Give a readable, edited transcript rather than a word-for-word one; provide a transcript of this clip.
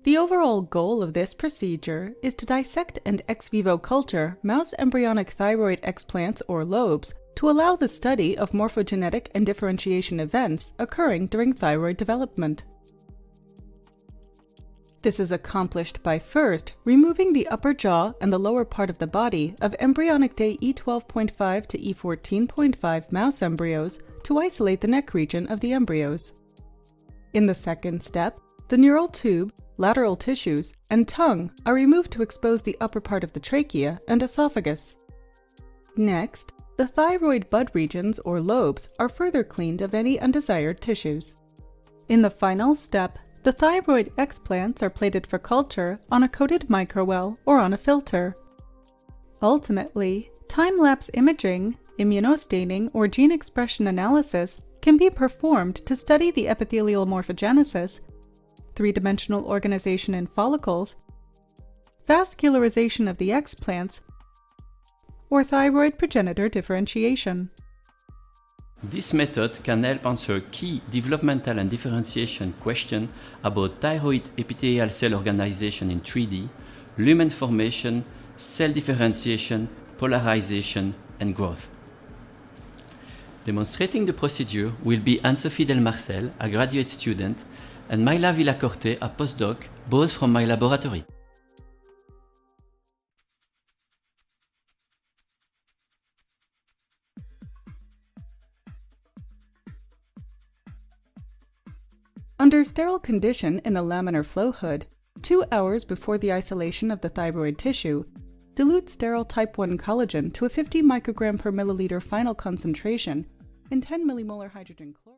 The overall goal of this procedure is to dissect and ex vivo culture mouse embryonic thyroid explants or lobes to allow the study of morphogenetic and differentiation events occurring during thyroid development. This is accomplished by first removing the upper jaw and the lower part of the body of embryonic day E12.5 to E14.5 mouse embryos to isolate the neck region of the embryos. In the second step, the neural tube, lateral tissues, and tongue are removed to expose the upper part of the trachea and esophagus. Next, the thyroid bud regions or lobes are further cleaned of any undesired tissues. In the final step, the thyroid explants are plated for culture on a coated microwell or on a filter. Ultimately, time-lapse imaging, immunostaining, or gene expression analysis can be performed to study the epithelial morphogenesis, three-dimensional organization in follicles, vascularization of the explants, or thyroid progenitor differentiation. This method can help answer key developmental and differentiation questions about thyroid epithelial cell organization in 3D, lumen formation, cell differentiation, polarization, and growth. Demonstrating the procedure will be Anne-Sophie Delmarcelle, a graduate student, and Mylah Villacorte, a postdoc, both from my laboratory. Under sterile condition in a laminar flow hood, 2 hours before the isolation of the thyroid tissue, dilute sterile type 1 collagen to a 50 microgram per milliliter final concentration in 10 millimolar hydrogen chloride.